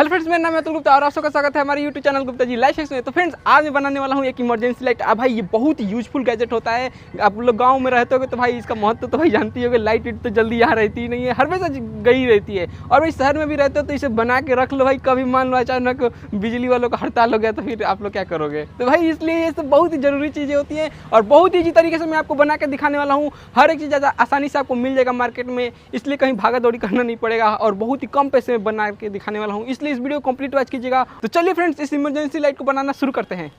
Hello friends, मेरा नाम है अतुल गुप्ता और आप सबका स्वागत है हमारे YouTube channel Gupta ji life section में। तो फ्रेंड्स, आज मैं बनाने वाला हूँ एक इमरजेंसी लाइट। अब भाई ये बहुत ही यूजफुल गैजेट होता है। आप लोग गांव में रहते होगे तो भाई इसका महत्व तो भाई जानती होगे। लाइट तो जल्दी यहाँ रहती ही नहीं है, हमेशा गई रहती है। और भाई शहर में भी रहते हो तो इसे बना के रख लो भाई, कभी मान लो अचानक बिजली वालों का हड़ताल हो गया तो फिर आप लोग क्या करोगे। तो भाई इसलिए ये सब बहुत ही जरूरी चीज़ें होती हैं और बहुत ईजी तरीके से मैं आपको बना के दिखाने वाला हूँ। हर एक चीज़ ज़्यादा आसानी से आपको मिल जाएगा मार्केट में, इसलिए कहीं भागा दौड़ी करना नहीं पड़ेगा और बहुत ही कम पैसे में बना के दिखाने वाला हूँ। इसलिए इस वीडियो कंप्लीट वॉच कीजिएगा। तो चलिए फ्रेंड्स, इस इमरजेंसी लाइट को बनाना शुरू करते हैं।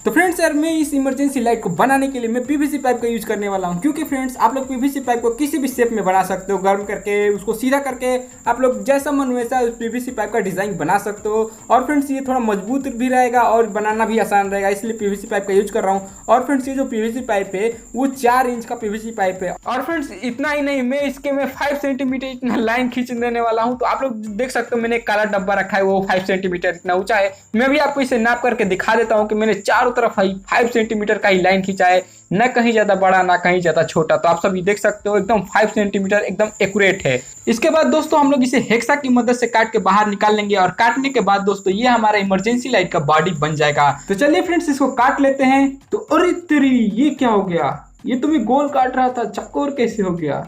तो फ्रेंड्स यार, मैं इस इमरजेंसी लाइट को बनाने के लिए मैं पीवीसी पाइप का यूज करने वाला हूं, क्योंकि फ्रेंड्स आप लोग पीवीसी पाइप को किसी भी शेप में बना सकते हो। गर्म करके उसको सीधा करके आप लोग जैसा मन वैसा उस पीवीसी पाइप का डिजाइन बना सकते हो। और फ्रेंड्स ये थोड़ा मजबूत भी रहेगा और बनाना भी आसान रहेगा, इसलिए पीवीसी पाइप का यूज कर रहा हूँ। और फ्रेंड्स ये जो पीवीसी पाइप है वो 4 इंच का पीवीसी पाइप है। और फ्रेंड्स इतना ही नहीं, मैं इसके में 5 सेंटीमीटर इतना लाइन खींच देने वाला हूँ। तो आप लोग देख सकते हो मैंने एक काला डब्बा रखा है, वो 5 सेंटीमीटर इतना ऊंचा है। मैं भी आपको इसे नाप करके दिखा देता हूँ कि मैंने चारों तरफ 5 सेंटीमीटर का ही लाइन खींचा है, न कहीं ज्यादा बड़ा ना कहीं ज्यादा छोटा। तो आप सब ये देख सकते हो एकदम 5 सेंटीमीटर एकदम एक्यूरेट है। इसके बाद दोस्तों हम लोग इसे हेक्सा की मदद से काट के बाहर निकाल लेंगे और काटने के बाद दोस्तों ये हमारा इमरजेंसी लाइट का बॉडी बन जाएगा। तो चलिए फ्रेंड्स इसको काट लेते हैं। तो अरे तेरी, ये क्या हो गया? ये तो मैं गोल काट रहा था, चक्कोर कैसे हो गया?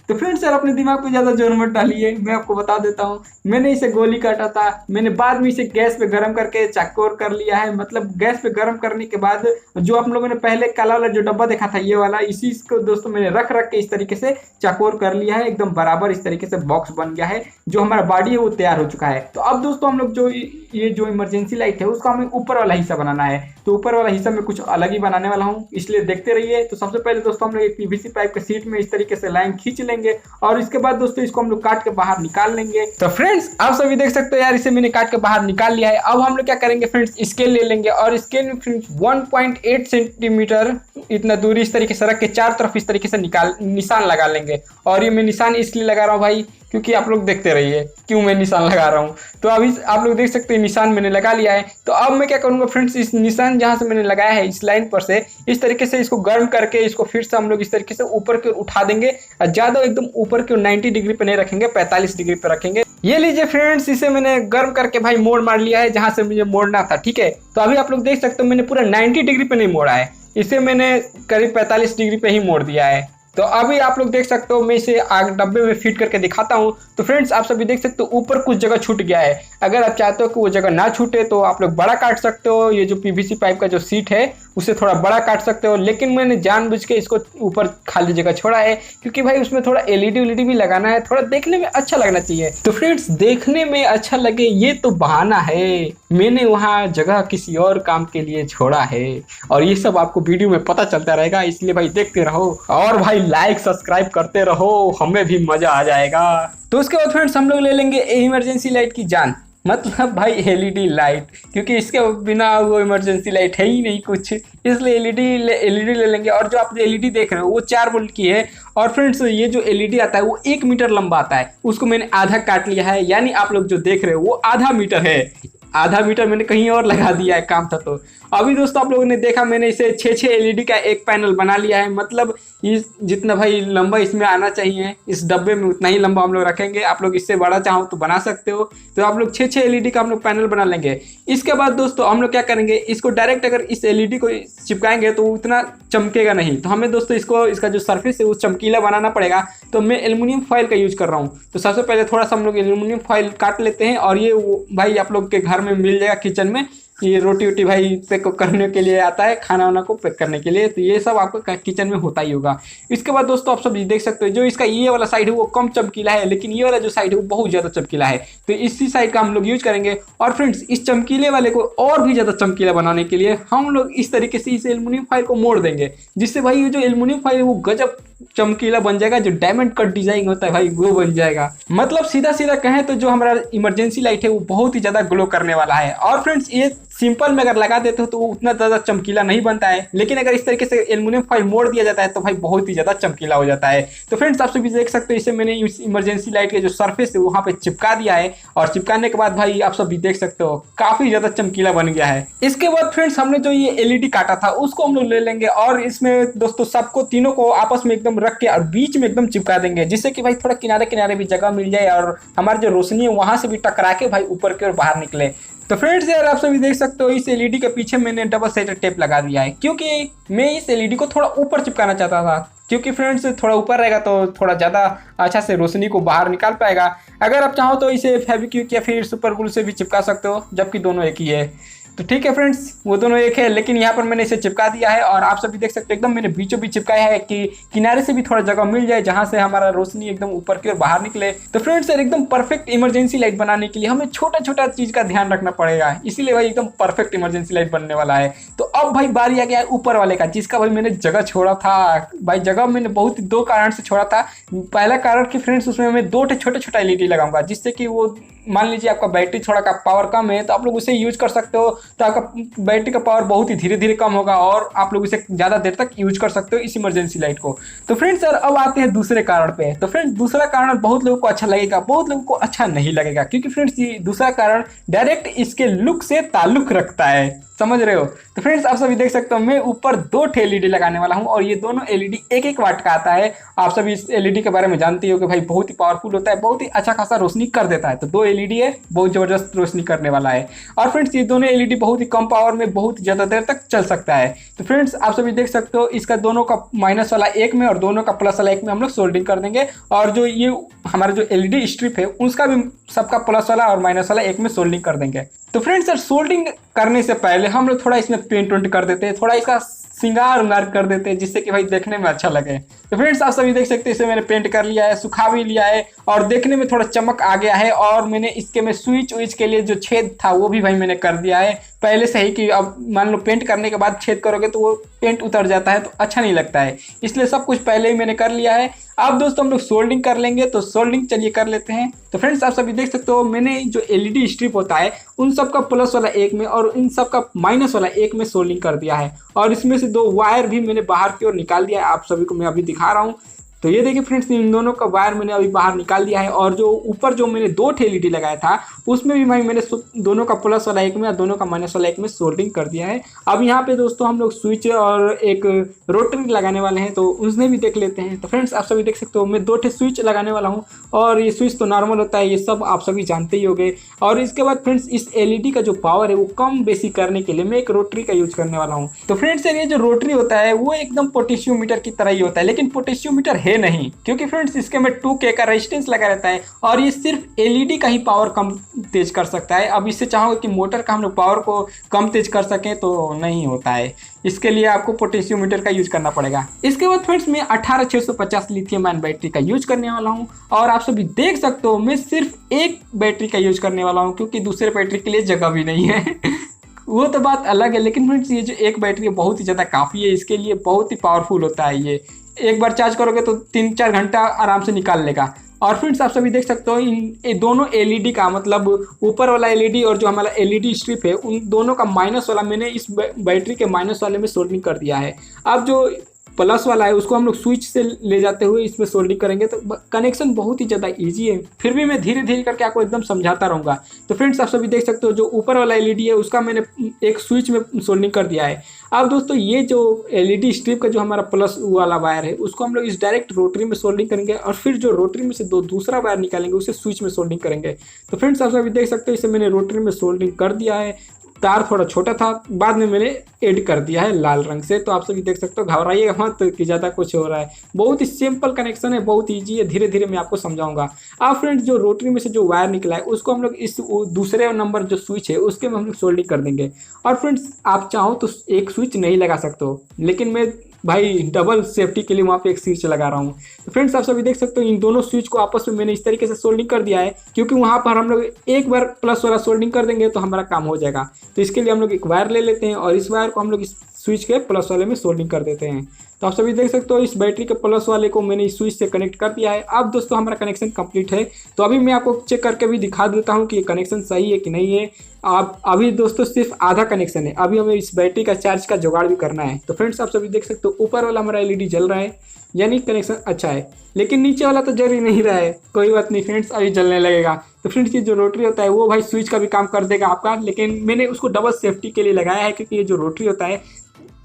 तो फ्रेंड्स यार अपने दिमाग पे ज़्यादा जोर मत डालिए, मैं आपको बता देता हूँ। मैंने इसे गोली काटा था, मैंने बाद में इसे गैस पे गर्म करके चक्कोर कर लिया है। मतलब गैस पे गर्म करने के बाद जो आप लोगों ने पहले काला वाला जो डब्बा देखा था ये वाला, इसी को दोस्तों मैंने रख के इस तरीके से चक्कोर कर लिया है। एकदम बराबर इस तरीके से बॉक्स बन गया है। जो हमारा बॉडी है वो तैयार हो चुका है। तो अब दोस्तों हम लोग जो ये जो इमरजेंसी लाइट है उसका हमें ऊपर वाला हिस्सा बनाना है। तो ऊपर वाला हिस्सा में कुछ अलग ही बनाने वाला हूँ, इसलिए देखते रहिए। तो सबसे पहले दोस्तों हम लोग एक पीवीसी पाइप के सीट में इस तरीके से लाइन खींच लेंगे और इसके बाद दोस्तों इसको हम लोग काट के बाहर निकाल लेंगे। तो फ्रेंड्स आप सभी देख सकते हो यार, इसे मैंने काट के बाहर निकाल लिया है। अब हम लोग क्या करेंगे फ्रेंड्स, स्केल ले लेंगे और स्केल में फ्रेंड्स 1.8 सेंटीमीटर इतना दूरी इस तरीके से रख के चार तरफ इस तरीके से निशान लगा लेंगे। और ये मैं निशान इसलिए लगा रहा हूँ भाई क्योंकि आप लोग देखते रहिए क्यों मैं निशान लगा रहा हूँ। तो अभी आप लोग देख सकते हैं निशान मैंने लगा लिया है। तो अब मैं क्या करूँगा फ्रेंड्स, इस निशान जहाँ से मैंने लगाया है इस लाइन पर से इस तरीके से इसको गर्म करके इसको फिर से हम लोग इस तरीके से ऊपर की ओर उठा देंगे। ज़्यादा एकदम ऊपर की ओर 90 डिग्री पे नहीं रखेंगे, 45 डिग्री पे रखेंगे। ये लीजिए फ्रेंड्स, इसे मैंने गर्म करके भाई मोड़ मार लिया है जहाँ से मुझे मोड़ना था। ठीक है, तो अभी आप लोग देख सकते हो मैंने पूरा 90 डिग्री पे नहीं मोड़ा है, इसे मैंने करीब 45 डिग्री पे ही मोड़ दिया है। तो अभी आप लोग देख सकते हो मैं इसे आग डब्बे में फिट करके दिखाता हूँ। तो फ्रेंड्स आप सभी देख सकते हो ऊपर कुछ जगह छूट गया है। अगर आप चाहते हो कि वो जगह ना छूटे तो आप लोग बड़ा काट सकते हो। ये जो पीवीसी पाइप का जो सीट है उसे थोड़ा बड़ा काट सकते हो, लेकिन मैंने जानबूझ के इसको ऊपर खाली जगह छोड़ा है क्योंकि भाई उसमें थोड़ा एलईडी भी लगाना है, थोड़ा देखने में अच्छा लगना चाहिए। तो फ्रेंड्स देखने में अच्छा लगे ये तो बहाना है, मैंने वहाँ जगह किसी और काम के लिए छोड़ा है और ये सब आपको वीडियो में पता चलता रहेगा। इसलिए भाई देखते रहो और भाई लाइक सब्सक्राइब करते रहो, हमें भी मजा आ जाएगा। तो उसके बाद फ्रेंड्स हम लोग ले लेंगे इमरजेंसी लाइट की जान, मतलब भाई एलईडी लाइट, क्योंकि इसके बिना वो इमरजेंसी लाइट है ही नहीं कुछ, इसलिए एलईडी ले लेंगे। और जो आप एलईडी देख रहे हो वो 4 वोल्ट की है। और फ्रेंड्स ये जो एलईडी आता है वो 1 मीटर लंबा आता है, उसको मैंने आधा काट लिया है, यानी आप लोग जो देख रहे हो वो आधा मीटर है। आधा मीटर मैंने कहीं और लगा दिया है, काम था। तो अभी दोस्तों आप लोगों ने देखा मैंने इसे 6 एलईडी का एक पैनल बना लिया है। मतलब इस जितना भाई लंबा इसमें आना चाहिए इस डब्बे में उतना ही लंबा हम लोग रखेंगे। आप लोग इससे बड़ा चाहो तो बना सकते हो। तो आप लोग 6 एलईडी का हम लोग पैनल बना लेंगे। इसके बाद दोस्तों हम लोग क्या करेंगे, इसको डायरेक्ट अगर इस एलईडी को चिपकाएंगे तो उतना चमकेगा नहीं। तो हमें दोस्तों इसका जो सरफेस है वो चमकीला बनाना पड़ेगा। तो मैं एल्युमिनियम फॉइल का यूज कर रहा हूँ। तो सबसे पहले थोड़ा सा हम लोग एल्युमिनियम फॉइल काट लेते हैं और ये भाई आप लोग के घर में मिल जाएगा किचन में। ये रोटी वोटी भाई पैक करने के लिए आता है, खाना वाना को पैक करने के लिए। तो ये सब आपको किचन में होता ही होगा। इसके बाद दोस्तों आप सब देख सकते हो जो इसका ये वाला साइड है वो कम चमकीला है, लेकिन ये वाला जो साइड है वो बहुत ज़्यादा चमकीला है। तो इसी साइड का हम लोग यूज करेंगे। और फ्रेंड्स इस चमकीले वाले को और भी ज़्यादा चमकीला बनाने के लिए हम लोग इस तरीके से इस एल्युमिनियम फॉइल को मोड़ देंगे, जिससे भाई ये जो एल्युमिनियम फॉइल है वो गजब चमकीला बन जाएगा। जो डायमंड कट डिजाइन होता है भाई वो बन जाएगा। मतलब सीधा सीधा कहें तो जो हमारा इमरजेंसी लाइट है वो बहुत ही ज्यादा ग्लो करने वाला है। और फ्रेंड्स ये सिंपल में अगर लगा देते हो तो वो उतना ज़्यादा चमकीला नहीं बनता है, लेकिन अगर इस तरीके से एल्युमिनियम फॉइल मोड़ दिया जाता है तो भाई बहुत ही ज़्यादा चमकीला हो जाता है। तो फ्रेंड्स आप सभी देख सकते हो इसे मैंने इस इमरजेंसी लाइट के जो सरफेस है वहाँ पे चिपका दिया है, और चिपकाने के बाद भाई आप सभी देख सकते हो काफ़ी ज़्यादा चमकीला बन गया है। इसके बाद फ्रेंड्स हमने जो ये एलईडी काटा था उसको हम लोग ले लेंगे और इसमें दोस्तों सबको तीनों को आपस में एकदम रख के और बीच में एकदम चिपका देंगे, जिससे कि भाई थोड़ा किनारे किनारे भी जगह मिल जाए और हमारी जो रोशनी है वहाँ से भी टकरा के भाई ऊपर की ओर बाहर निकले। तो फ्रेंड्स यार आप सभी देख सकते हो इस एलईडी के पीछे मैंने डबल साइडेड टेप लगा दिया है, क्योंकि मैं इस एलईडी को थोड़ा ऊपर चिपकाना चाहता था, क्योंकि फ्रेंड्स थोड़ा ऊपर रहेगा तो थोड़ा ज़्यादा अच्छा से रोशनी को बाहर निकाल पाएगा। अगर आप चाहो तो इसे फेविक्विक या फिर सुपर ग्लू से भी चिपका सकते हो, जबकि दोनों एक ही है। तो ठीक है फ्रेंड्स, वो दोनों एक है, लेकिन यहाँ पर मैंने इसे चिपका दिया है और आप सभी देख सकते हो एकदम मैंने बीचों बीच चिपकाया है कि किनारे से भी थोड़ा जगह मिल जाए जहाँ से हमारा रोशनी एकदम ऊपर की ओर बाहर निकले। तो फ्रेंड्स यार एकदम परफेक्ट इमरजेंसी लाइट बनाने के लिए हमें छोटा छोटा चीज़ का ध्यान रखना पड़ेगा, इसीलिए भाई एकदम परफेक्ट इमरजेंसी लाइट बनने वाला है। तो अब भाई बारी आ गया है ऊपर वाले का, जिसका भाई मैंने जगह छोड़ा था। भाई जगह मैंने बहुत दो कारण से छोड़ा था। पहला कारण कि फ्रेंड्स उसमें मैं दो छोटा छोटा एलईडी लगाऊंगा, जिससे कि वो मान लीजिए आपका बैटरी थोड़ा का पावर कम है तो आप लोग उसे यूज कर सकते हो, तो आपका बैटरी का पावर बहुत ही धीरे धीरे कम होगा और आप लोग इसे ज़्यादा देर तक यूज कर सकते हो इस इमरजेंसी लाइट को। तो फ्रेंड्स सर अब आते हैं दूसरे कारण पे। तो फ्रेंड्स दूसरा कारण बहुत लोगों को अच्छा लगेगा, बहुत लोगों को अच्छा नहीं लगेगा, क्योंकि फ्रेंड्स ये दूसरा कारण डायरेक्ट इसके लुक से ताल्लुक रखता है, समझ रहे हो। तो फ्रेंड्स आप सभी देख सकते हो मैं ऊपर दो एलईडी लगाने वाला हूं और ये दोनों एलईडी एक एक वाट का आता है। आप सभी इस एलईडी के बारे में जानते हो कि भाई बहुत ही पावरफुल होता है, बहुत ही अच्छा खासा रोशनी कर देता है। तो दो एलईडी है, बहुत जबरदस्त रोशनी करने वाला है। और फ्रेंड्स ये दोनों एलईडी बहुत ही कम पावर में बहुत ज़्यादा देर तक चल सकता है। तो फ्रेंड्स आप सभी देख सकते हो इसका दोनों का माइनस वाला एक में और दोनों का प्लस वाला एक में हम लोग सोल्डिंग कर देंगे, और जो ये हमारा जो एलईडी स्ट्रिप है उसका भी सबका प्लस वाला और माइनस वाला एक में सोल्डिंग कर देंगे। तो फ्रेंड्स सर सोल्डिंग करने से पहले हम लोग थोड़ा इसमें पेंट वेंट कर देते हैं, थोड़ा इसका सिंगार उंगार कर देते हैं, जिससे कि भाई देखने में अच्छा लगे। तो फ्रेंड्स आप सभी देख सकते हैं इसे मैंने पेंट कर लिया है, सुखा भी लिया है और देखने में थोड़ा चमक आ गया है। और मैंने इसके में स्विच उइच के लिए जो छेद था वो भी भाई मैंने कर दिया है पहले से ही, कि अब मान लो पेंट करने के बाद छेद करोगे तो वो पेंट उतर जाता है तो अच्छा नहीं लगता है, इसलिए सब कुछ पहले ही मैंने कर लिया है। अब दोस्तों हम लोग सोल्डिंग कर लेंगे, तो सोल्डिंग चलिए कर लेते हैं। तो फ्रेंड्स आप सभी देख सकते हो मैंने जो एलईडी स्ट्रिप होता है उन सब का प्लस वाला एक में और इन सब का माइनस वाला एक में सोल्डिंग कर दिया है, और इसमें से दो वायर भी मैंने बाहर की ओर निकाल दिया है। आप सभी को मैं अभी दिखा रहा हूँ। तो ये देखिए फ्रेंड्स इन दोनों का वायर मैंने अभी बाहर निकाल दिया है, और जो ऊपर जो मैंने दो एलईडी लगाया था उसमें भी भाई मैंने दोनों का प्लस वाला एक में और दोनों का माइनस वाला एक में सोल्डिंग कर दिया है। अब यहाँ पे दोस्तों हम लोग स्विच और एक रोटरी लगाने वाले हैं, तो उसने भी देख लेते हैं। तो फ्रेंड्स आप सभी देख सकते हो मैं दो स्विच लगाने वाला हूँ, और ये स्विच तो नॉर्मल होता है, ये सब आप सभी जानते ही होंगे। और इसके बाद फ्रेंड्स इस एलईडी का जो पावर है वो कम बेसी करने के लिए मैं एक रोटरी का यूज करने वाला हूँ। तो फ्रेंड्स ये जो रोटरी होता है वो एकदम पोटेशियोमीटर की तरह ही होता है, लेकिन पोटेशियोमीटर है नहीं, क्योंकि फ्रेंड्स इसके में 2K का रेजिस्टेंस लगा रहता है और ये सिर्फ एलईडी का ही पावर कम तेज कर सकता है। अब इससे चाहोगे कि मोटर का हम लोग पावर को कम तेज कर सकें तो नहीं होता है, इसके लिए आपको पोटेशियोमीटर का यूज करना पड़ेगा। इसके बाद फ्रेंड्स मैं 18650 लिथियम आयन बैटरी का यूज करने वाला हूँ, और आप सभी देख सकते हो मैं सिर्फ एक बैटरी का यूज करने वाला हूँ, क्योंकि दूसरे बैटरी के लिए जगह भी नहीं है वो तो बात अलग है, लेकिन फ्रेंड्स ये जो एक बैटरी है बहुत ही ज़्यादा काफ़ी है, इसके लिए बहुत ही पावरफुल होता है। ये एक बार चार्ज करोगे तो 3-4 घंटा आराम से निकाल लेगा। और फ्रेंड्स आप सभी देख सकते हो इन दोनों एलईडी का मतलब ऊपर वाला एलईडी और जो हमारा एलईडी स्ट्रिप है उन दोनों का माइनस वाला मैंने इस बैटरी के माइनस वाले में सोल्डिंग कर दिया है। अब जो प्लस वाला है उसको हम लोग स्विच से ले जाते हुए इसमें सोल्डिंग करेंगे, तो कनेक्शन बहुत ही ज़्यादा इजी है। फिर भी मैं धीरे धीरे करके आपको एकदम समझाता रहूँगा। तो फ्रेंड्स आप सभी देख सकते हो जो ऊपर वाला एलईडी है उसका मैंने एक स्विच में सोल्डिंग कर दिया है। अब दोस्तों ये जो एलईडी स्ट्रिप का जो हमारा प्लस वाला वायर है उसको हम लोग इस डायरेक्ट रोटरी में सोल्डिंग करेंगे, और फिर जो रोटरी में से दूसरा वायर निकालेंगे उसे स्विच में सोल्डिंग करेंगे। तो फ्रेंड्स आप सभी देख सकते हो इसे मैंने रोटरी में सोल्डिंग कर दिया है। तार थोड़ा छोटा था, बाद में मैंने ऐड कर दिया है लाल रंग से। तो आप सभी देख सकते हो, घबराइएगा मत कि ज़्यादा कुछ हो रहा है, बहुत ही सिंपल कनेक्शन है, बहुत ईजी है, धीरे धीरे मैं आपको समझाऊंगा। अब फ्रेंड्स जो रोटरी में से जो वायर निकला है उसको हम लोग इस दूसरे नंबर जो स्विच है उसके में हम लोग सोल्डिंग कर देंगे। और फ्रेंड्स आप चाहो तो एक स्विच नहीं लगा सकते हो, लेकिन मैं भाई डबल सेफ्टी के लिए वहाँ पे एक स्विच लगा रहा हूँ। तो फ्रेंड्स आप सभी देख सकते हो इन दोनों स्विच को आपस में मैंने इस तरीके से सोल्डिंग कर दिया है, क्योंकि वहाँ पर हम लोग एक बार प्लस वाला सोल्डिंग कर देंगे तो हमारा काम हो जाएगा। तो इसके लिए हम लोग एक वायर ले लेते हैं और इस वायर को हम लोग इस स्विच के प्लस वाले में सोल्डिंग कर देते हैं। तो आप सभी देख सकते हो इस बैटरी के प्लस वाले को मैंने इस स्विच से कनेक्ट कर दिया है। अब दोस्तों हमारा कनेक्शन कंप्लीट है। तो अभी मैं आपको चेक करके भी दिखा देता हूँ कि ये कनेक्शन सही है कि नहीं है। आप अभी दोस्तों सिर्फ आधा कनेक्शन है, अभी हमें इस बैटरी का चार्ज का जुगाड़ भी करना है। तो फ्रेंड्स आप सभी देख सकते हो ऊपर वाला हमारा एलईडी जल रहा है, यानी कनेक्शन अच्छा है, लेकिन नीचे वाला तो जल ही नहीं रहा है। कोई बात नहीं फ्रेंड्स, अभी जलने लगेगा। तो फ्रेंड्स ये जो रोटरी होता है वो भाई स्विच का भी काम कर देगा आपका, लेकिन मैंने उसको डबल सेफ्टी के लिए लगाया है, क्योंकि ये जो रोटरी होता है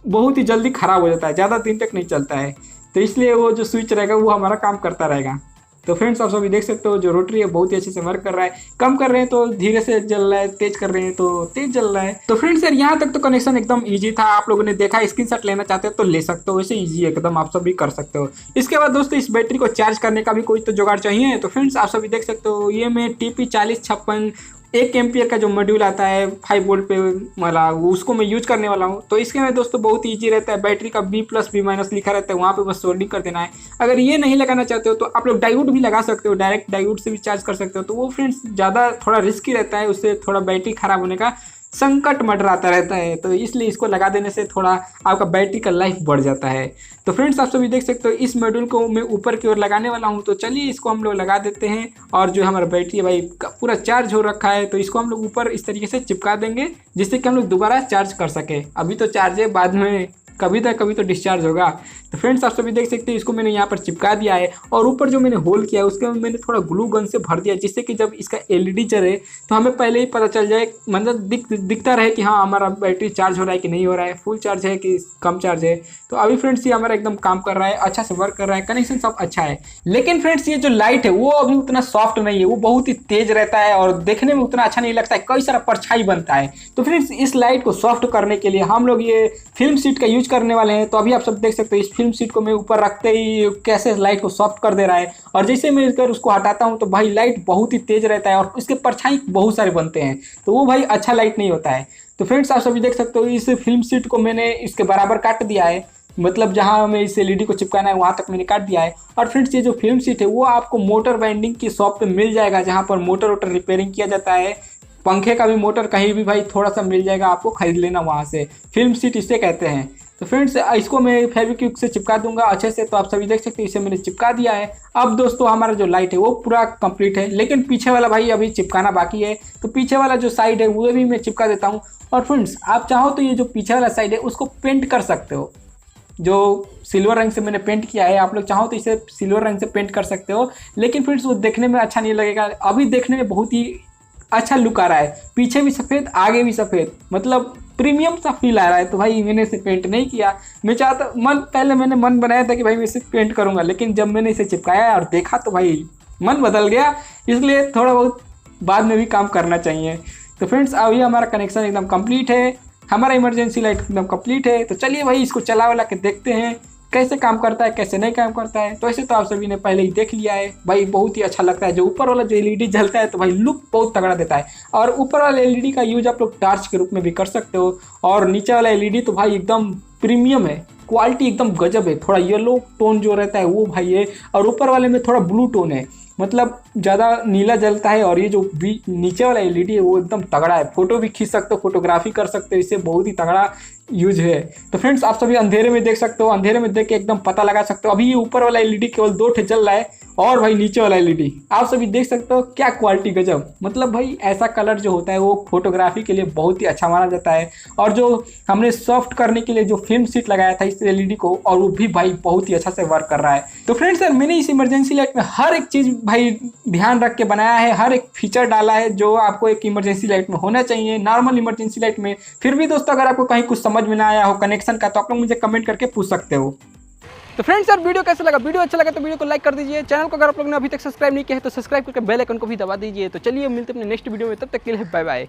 बहुत ही जल्दी खराब हो जाता है, ज़्यादा दिन तक नहीं चलता है। तो इसलिए वो जो स्विच रहेगा वो हमारा काम करता रहेगा। तो फ्रेंड्स आप सभी देख सकते हो जो रोटरी है बहुत ही अच्छे से वर्क कर रहा है। कम कर रहे हैं तो धीरे से जल रहा है, तेज कर रहे हैं तो तेज जल रहा है। तो फ्रेंड्स यार यहाँ तक तो कनेक्शन एकदम इजी था। आप लोगों ने देखा, स्क्रीनशॉट लेना चाहते हो तो ले सकते हो, वैसे इजी एकदम आप सभी कर सकते हो। इसके बाद दोस्तों इस बैटरी को चार्ज करने का भी कोई तो जुगाड़ चाहिए। तो फ्रेंड्स आप सभी देख सकते हो ये मैं TP4056 1 एम्पियर का जो मॉड्यूल आता है 5 वोल्ट पे वाला, उसको मैं यूज करने वाला हूँ। तो इसके में दोस्तों बहुत ईजी रहता है, बैटरी का B+B- लिखा रहता है, वहाँ पे बस सोल्डिंग कर देना है। अगर ये नहीं लगाना चाहते हो तो आप लोग डायोड भी लगा सकते हो, डायरेक्ट डायोड से भी चार्ज कर सकते हो। तो वो फ्रेंड्स ज़्यादा थोड़ा रिस्की रहता है, उससे थोड़ा बैटरी खराब होने का संकट मंडराता रहता है। तो इसलिए इसको लगा देने से थोड़ा आपका बैटरी का लाइफ बढ़ जाता है। तो फ्रेंड्स आप सभी देख सकते हो इस मॉड्यूल को मैं ऊपर की ओर लगाने वाला हूं। तो चलिए इसको हम लोग लगा देते हैं। और जो हमारा बैटरी है भाई पूरा चार्ज हो रखा है, तो इसको हम लोग ऊपर इस तरीके से चिपका देंगे, जिससे कि हम लोग दोबारा चार्ज कर सके। अभी तो चार्ज है, बाद में कभी तो डिस्चार्ज होगा। तो फ्रेंड्स आप सभी देख सकते हैं इसको मैंने यहाँ पर चिपका दिया है, और ऊपर जो मैंने होल किया है उसके में मैंने थोड़ा ग्लू गन से भर दिया, जिससे कि जब इसका एलईडी जले तो हमें पहले ही पता चल जाए, मतलब दिखता रहे कि हाँ हमारा बैटरी चार्ज हो रहा है कि नहीं हो रहा है, फुल चार्ज है कि कम चार्ज है। तो अभी फ्रेंड्स ये हमारा एकदम काम कर रहा है, अच्छा से वर्क कर रहा है, कनेक्शन सब अच्छा है। लेकिन फ्रेंड्स ये जो लाइट है वो अभी उतना सॉफ्ट नहीं है, वो बहुत ही तेज रहता है और देखने में उतना अच्छा नहीं लगता है, कई सारा परछाई बनता है। तो फ्रेंड्स इस लाइट को सॉफ्ट करने के लिए हम लोग ये फिल्म शीट का यूज करने वाले हैं। तो अभी आप सब देख सकते हो इस फिल्म शीट को मैं ऊपर रखते ही कैसे लाइट को सॉफ्ट कर दे रहा है, और जैसे मैं अगर उसको हटाता हूं तो भाई लाइट बहुत ही तेज रहता है और इसके परछाई बहुत सारे बनते हैं, तो वो भाई अच्छा लाइट नहीं होता है। तो फ्रेंड्स आप सभी देख सकते हो इस फिल्म शीट को मैंने इसके बराबर काट दिया है, मतलब जहां हमें इस एलईडी को चिपकाना है वहां तक मैंने काट दिया है। और फ्रेंड्स ये जो फिल्म शीट है वो आपको मोटर बाइंडिंग की शॉप पे मिल जाएगा, जहां पर मोटर वोटर रिपेयरिंग किया जाता है, पंखे का भी मोटर कहीं भी भाई थोड़ा सा मिल जाएगा, आपको खरीद लेना वहां से। फिल्म शीट इसे कहते हैं। तो फ्रेंड्स इसको मैं फेविक्विक से चिपका दूंगा अच्छे से। तो आप सभी देख सकते हैं इसे मैंने चिपका दिया है। अब दोस्तों हमारा जो लाइट है वो पूरा कंप्लीट है, लेकिन पीछे वाला भाई अभी चिपकाना बाकी है। तो पीछे वाला जो साइड है वो भी मैं चिपका देता हूँ। और फ्रेंड्स आप चाहो तो ये जो पीछे वाला साइड है उसको पेंट कर सकते हो, जो सिल्वर रंग से मैंने पेंट किया है, आप लोग चाहो तो इसे सिल्वर रंग से पेंट कर सकते हो, लेकिन फ्रेंड्स वो देखने में अच्छा नहीं लगेगा। अभी देखने में बहुत ही अच्छा लुक आ रहा है, पीछे भी सफ़ेद आगे भी सफ़ेद, मतलब प्रीमियम सा फील आ रहा है। तो भाई मैंने इसे पेंट नहीं किया, मैं चाहता पहले मैंने मन बनाया था कि भाई मैं इसे पेंट करूंगा, लेकिन जब मैंने इसे चिपकाया और देखा तो भाई मन बदल गया, इसलिए थोड़ा बहुत बाद में भी काम करना चाहिए। तो फ्रेंड्स अभी हमारा कनेक्शन एकदम कंप्लीट है, हमारा इमरजेंसी लाइट एकदम कंप्लीट है। तो चलिए भाई इसको चला वाला के देखते हैं कैसे काम करता है, कैसे नहीं काम करता है। तो ऐसे तो आप सभी ने पहले ही देख लिया है भाई, बहुत ही अच्छा लगता है। जो ऊपर वाला जो एलईडी जलता है तो भाई लुक बहुत तगड़ा देता है, और ऊपर वाला एलईडी का यूज आप लोग टार्च के रूप में भी कर सकते हो। और नीचे वाला एलईडी तो भाई एकदम प्रीमियम है, क्वालिटी एकदम गजब है, थोड़ा येलो टोन जो रहता है वो भाई है, और ऊपर वाले में थोड़ा ब्लू टोन है, मतलब ज़्यादा नीला जलता है। और ये जो नीचे वाला एलईडी है वो एकदम तगड़ा है, फोटो भी खींच सकते हो, फोटोग्राफी कर सकते हो, इससे बहुत ही तगड़ा यूज है। तो फ्रेंड्स आप सभी अंधेरे में देख सकते हो, अंधेरे में देख के एकदम पता लगा सकते हो। अभी ये ऊपर वाला एलईडी केवल 2 ठे जल रहा है, और भाई नीचे वाला एलईडी आप सभी देख सकते हो क्या क्वालिटी गजब, मतलब भाई ऐसा कलर जो होता है वो फोटोग्राफी के लिए बहुत ही अच्छा माना जाता है। और जो हमने सॉफ्ट करने के लिए जो फिल्म शीट लगाया था इस एलईडी को, और वो भी भाई बहुत ही अच्छा से वर्क कर रहा है। तो फ्रेंड्स यार मैंने इस इमरजेंसी लाइट में हर एक चीज़ भाई ध्यान रख के बनाया है, हर एक फीचर डाला है जो आपको एक इमरजेंसी लाइट में होना चाहिए, नॉर्मल इमरजेंसी लाइट में। फिर भी दोस्तों अगर आपको कहीं कुछ समझ में ना आया हो कनेक्शन का, तो आप लोग मुझे कमेंट करके पूछ सकते हो। तो फ्रेंड्स यार वीडियो कैसा लगा, वीडियो अच्छा लगा तो वीडियो को लाइक कर दीजिए, चैनल को अगर आप लोगों ने अभी तक सब्सक्राइब नहीं किया है तो सब्सक्राइब करके बेल आइकन को भी दबा दीजिए। तो चलिए मिलते हैं अपने नेक्स्ट वीडियो में, तब तक के लिए बाय बाय।